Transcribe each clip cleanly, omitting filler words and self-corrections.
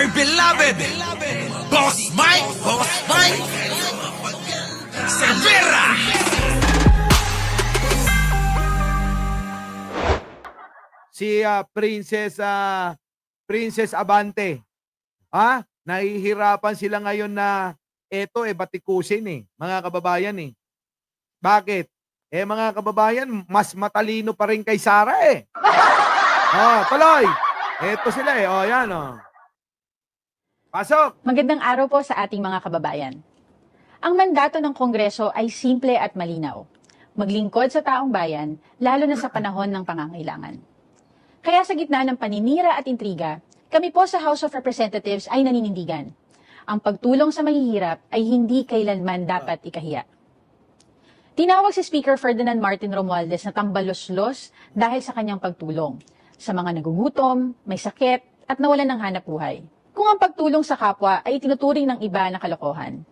our beloved Boss Mike Cervera. Si Princess Abante. Nahihirapan sila ngayon na batikusin mga kababayan Bakit? Mga kababayan, mas matalino pa rin kay Sara tuloy. Eto sila yan Pasok. Magandang araw po sa ating mga kababayan. Ang mandato ng Kongreso ay simple at malinaw. Maglingkod sa taong bayan, lalo na sa panahon ng pangangailangan. Kaya sa gitna ng paninira at intriga, kami po sa House of Representatives ay naninindigan. Ang pagtulong sa mahihirap ay hindi kailanman dapat ikahiya. Tinawag si Speaker Ferdinand Martin Romualdez na tambalos-los dahil sa kanyang pagtulong sa mga nagugutom, may sakit at nawalan ng hanap buhay. Kung ang pagtulong sa kapwa ay tinuturing ng iba na kalokohan,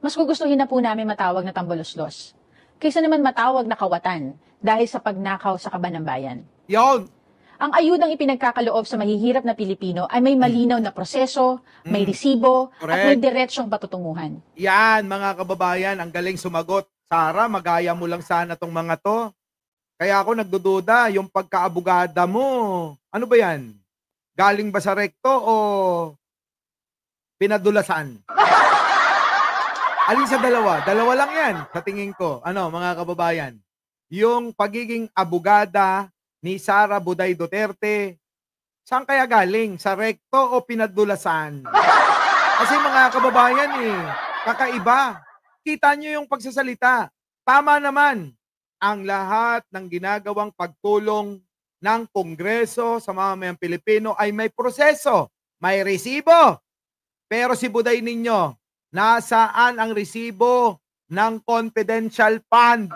mas gugustuhin na po namin matawag na tambalos-los kaysa naman matawag na kawatan dahil sa pagnakaw sa kaban ng bayan. Yon! Ang ayudang ipinagkakaloob sa mahihirap na Pilipino ay may malinaw na proseso, may resibo, at may diretsyong patutunguhan. Yan, mga kababayan, ang galing sumagot. Sara, magaya mo lang sana tong mga to. Kaya ako nagdududa, yung pagkaabugada mo, ano ba yan? Galing ba sa rekto o pinadulasan? Alin sa dalawa? Dalawa lang yan, sa tingin ko. Mga kababayan? Yung pagiging abogada ni Sara Buday Duterte, saan kaya galing? Sa rekto o pinadulasan? Kasi mga kababayan kakaiba. Kita nyo yung pagsasalita. Tama naman ang lahat ng ginagawang pagtulong ng Kongreso sa mamamayang Pilipino ay may proseso, may resibo. Pero si Buday ninyo, nasaan ang resibo ng confidential fund?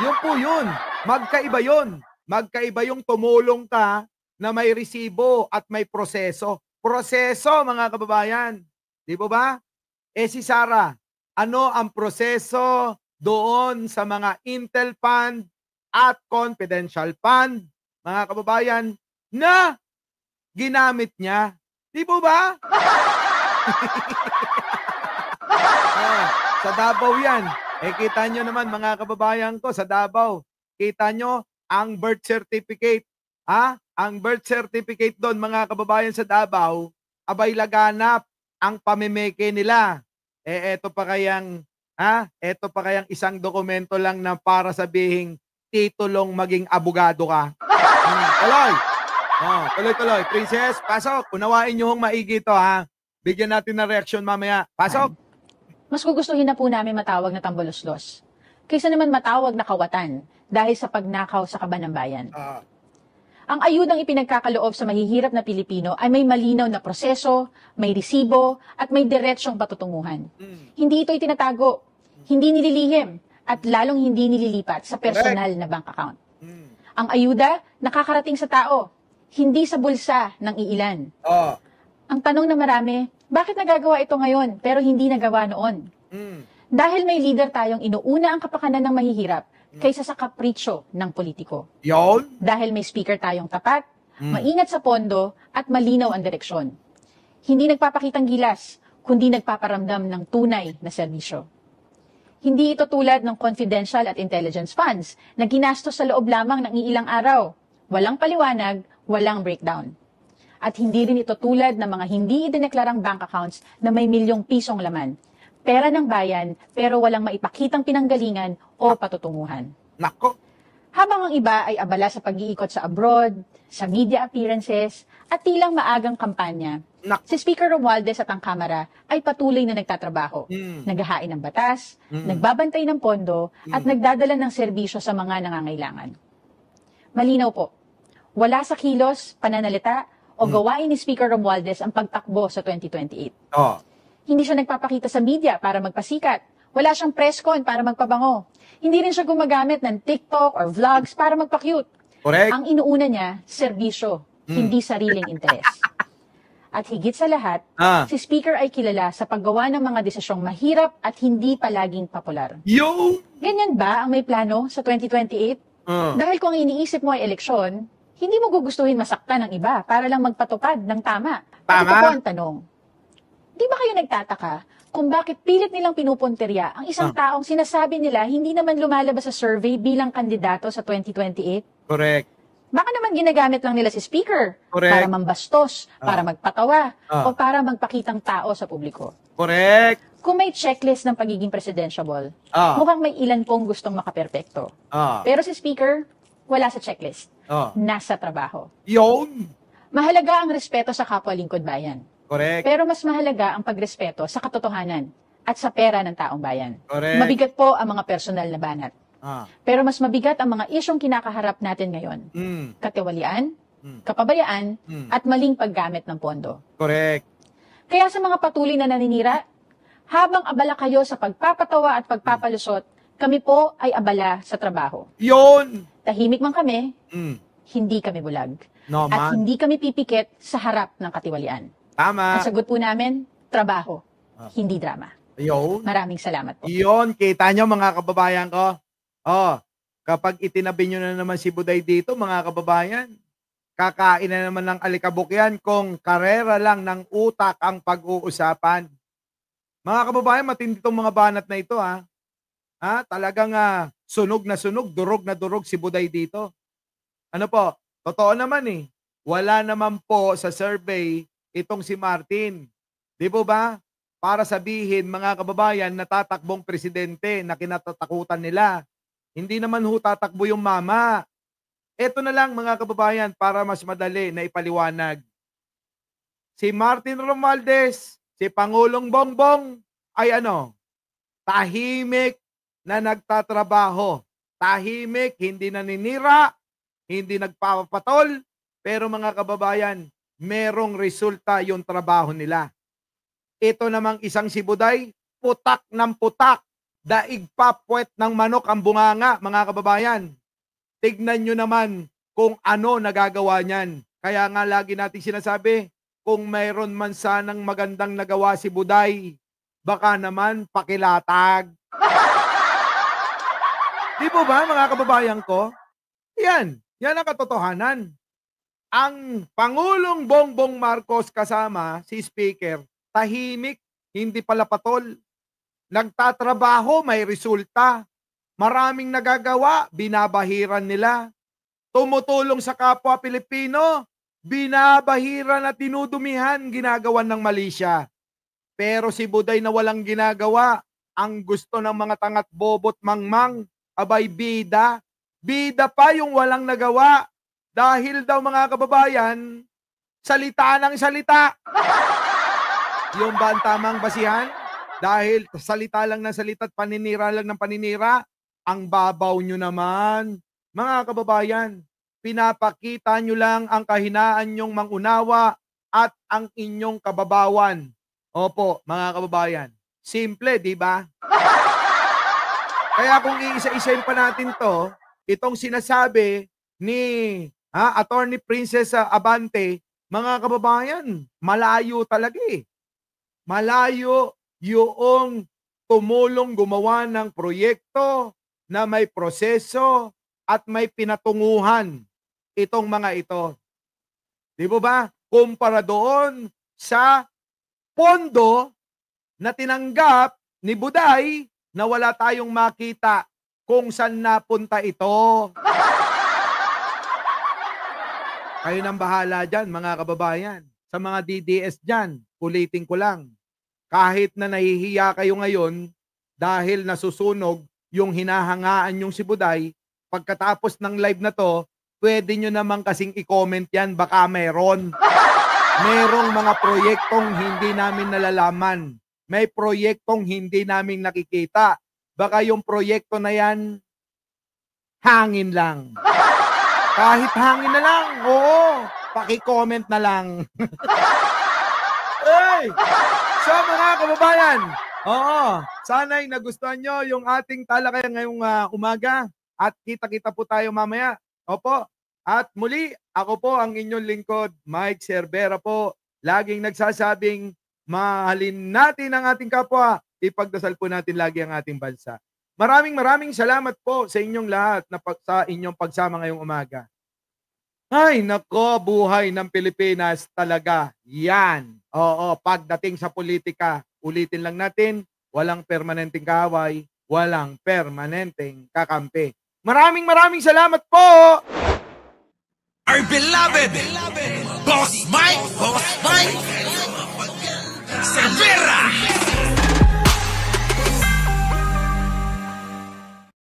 Yun po yun. Magkaiba yun. Magkaiba yung tumulong ka na may resibo at may proseso. Proseso, mga kababayan. Di ba? Si Sara, ano ang proseso doon sa mga Intel Fund at Confidential Fund, mga kababayan, na ginamit niya? Di ba? Sa Davao yan. Kita nyo naman, mga kababayan ko, sa Davao, kita nyo ang birth certificate. Ang birth certificate doon, mga kababayan sa Davao, abay laganap ang pamimeke nila. Eto pa kayang isang dokumento lang na para sabihing titulong maging abogado ka. Tuloy. Princess, pasok. Unawain nyo hong maigi ito, Bigyan natin ng reaksyon mamaya. Pasok. Mas gugustuhin na po namin matawag na tambalos-los kaysa naman matawag na kawatan dahil sa pagnakaw sa kaban ng bayan. Ang ayudang ipinagkakaloob sa mahihirap na Pilipino ay may malinaw na proseso, may resibo, at may diretsyong patutunguhan. Hindi ito itinatago, hindi nililihim, at lalong hindi nililipat sa personal na bank account. Ang ayuda, nakakarating sa tao, hindi sa bulsa ng iilan. Ang tanong na marami, bakit nagagawa ito ngayon pero hindi nagawa noon? Dahil may leader tayong inuuna ang kapakanan ng mahihirap kaysa sa kapritsyo ng politiko. Yon? Dahil may speaker tayong tapat, maingat sa pondo, at malinaw ang direksyon. Hindi nagpapakitang gilas, kundi nagpaparamdam ng tunay na serbisyo. Hindi ito tulad ng confidential at intelligence funds na ginastos sa loob lamang ng iilang araw. Walang paliwanag, walang breakdown. At hindi rin ito tulad ng mga hindi idineklarang bank accounts na may milyong pisong laman. Pera ng bayan, pero walang maipakitang pinanggalingan o patutunguhan. Nako! Habang ang iba ay abala sa pag-iikot sa abroad, sa media appearances, at tilang maagang kampanya, si Speaker Romualdez at ang Kamara ay patuloy na nagtatrabaho, naghahain ng batas, nagbabantay ng pondo, at nagdadala ng serbisyo sa mga nangangailangan. Malinaw po, wala sa kilos, pananalita, o gawain ni Speaker Romualdez ang pagtakbo sa 2028. Hindi siya nagpapakita sa media para magpasikat. Wala siyang press con para magpabango. Hindi rin siya gumagamit ng TikTok or vlogs para magpa-cute. Correct. Ang inuuna niya, serbisyo, hindi sariling interes. At higit sa lahat, si Speaker ay kilala sa paggawa ng mga desisyong mahirap at hindi palaging popular. Yo! Ganyan ba ang may plano sa 2028? Dahil kung iniisip mo ay eleksyon, hindi mo gugustuhin masaktan ng iba para lang magpatupad ng tama. At ito Tama. po ang tanong. Di ba kayo nagtataka kung bakit pilit nilang pinupunterya ang isang taong sinasabi nila hindi naman lumalabas sa survey bilang kandidato sa 2028? Correct. Baka naman ginagamit lang nila si speaker Correct. para mambastos, para magpatawa, Ah. o para magpakitang tao sa publiko. Correct. Kung may checklist ng pagiging presidentiable, Ah. mukhang may ilan pong gustong makaperpekto. Ah. Pero si speaker, wala sa checklist. Ah. Nasa trabaho. Yun. Mahalaga ang respeto sa kapwa lingkod bayan. Correct. Pero mas mahalaga ang pagrespeto sa katotohanan at sa pera ng taong bayan. Correct. Mabigat po ang mga personal na banat. Ah. Pero mas mabigat ang mga isyong kinakaharap natin ngayon. Mm. Katiwalian, Mm. kapabayaan, Mm. at maling paggamit ng pondo. Correct. Kaya sa mga patuloy na naninira, habang abala kayo sa pagpapatawa at pagpapalusot, kami po ay abala sa trabaho. Yun. Tahimik man kami, Mm. hindi kami bulag. No, At man. hindi kami pipikit sa harap ng katiwalian. Tama. Ang sagot po namin, trabaho, Ah. hindi drama. Yun. Maraming salamat po. Yun. Kita nyo mga kababayan ko. Oh, kapag itinabi nyo na naman si Buday dito, mga kababayan, kakain na naman ng alikabok yan kung karera lang ng utak ang pag-uusapan. Mga kababayan, matindi itong mga banat na ito, ha? Ha? Talagang sunog na sunog, durog na durog si Buday dito. Ano po? Totoo naman eh. Wala naman po sa survey itong si Martin. Di po ba? Para sabihin, mga kababayan, natatakbong presidente na kinatatakutan nila. Hindi naman ho tatakbo yung mama. Ito na lang mga kababayan para mas madali na ipaliwanag. Si Martin Romualdez, si Pangulong Bongbong ay tahimik na nagtatrabaho. Tahimik, hindi naninira, hindi nagpapatol, pero mga kababayan, merong resulta yung trabaho nila. Ito namang isang si Buday, putak ng putak, daig pa puwet ng manok ang bunganga, mga kababayan. Tignan nyo naman kung ano nagagawa niyan. Kaya nga lagi natin sinasabi, kung mayroon man sanang magandang nagawa si Buday, baka naman pakilatag. Di po ba mga kababayan ko? Yan ang katotohanan. Ang Pangulong Bongbong Marcos kasama si Speaker, tahimik, hindi pala patol. Nagtatrabaho, may resulta. Maraming nagagawa, binabahiran nila. Tumutulong sa kapwa Pilipino, binabahiran at tinudumihan, ginagawan ng mali siya. Pero si Buday na walang ginagawa, ang gusto ng mga tangat bobot mangmang, abay bida. Bida pa yung walang nagawa. Dahil daw mga kababayan, salita ng salita. Yung ba ang tamang basihan? Dahil salita lang ng salita at paninira lang ng paninira, ang babaw nyo naman. Mga kababayan, pinapakita nyo lang ang kahinaan nyong mangunawa at ang inyong kababawan. Opo, mga kababayan. Simple, di ba? Kaya kung iisa-isayin pa natin to, itong sinasabi ni Attorney Princess Abante, mga kababayan, malayo talaga eh. Malayo yung tumulong gumawa ng proyekto na may proseso at may pinatunguhan itong mga ito. Di ba ba? Kumpara doon sa pondo na tinanggap ni Buday na wala tayong makita kung saan napunta ito. Kayo nang bahala dyan, mga kababayan. Sa mga DDS dyan, ulitin ko lang. Kahit na nahihiya kayo ngayon dahil nasusunog yung hinahangaan yung si Buday, pagkatapos ng live na to, pwede nyo naman kasing i-comment yan, baka meron. Merong mga proyektong hindi namin nalalaman. May proyektong hindi namin nakikita. Baka yung proyekto na yan, hangin lang. Kahit hangin na lang, oo, paki-comment na lang. Hey! So mga kababayan, sana'y nagustuhan nyo yung ating talakayan ngayong umaga at kita-kita po tayo mamaya. Opo, at muli, ako po ang inyong lingkod, Mike Cervera po, laging nagsasabing, mahalin natin ang ating kapwa, ipagdasal po natin lagi ang ating bansa. Maraming salamat po sa inyong lahat na sa inyong pagsama ngayong umaga. Ay, nako, buhay ng Pilipinas talaga. Yan. Oo, pagdating sa politika, ulitin lang natin, walang permanenteng kaaway, walang permanenteng kakampi. Maraming salamat po! Our beloved Boss Mike, Boss Mike.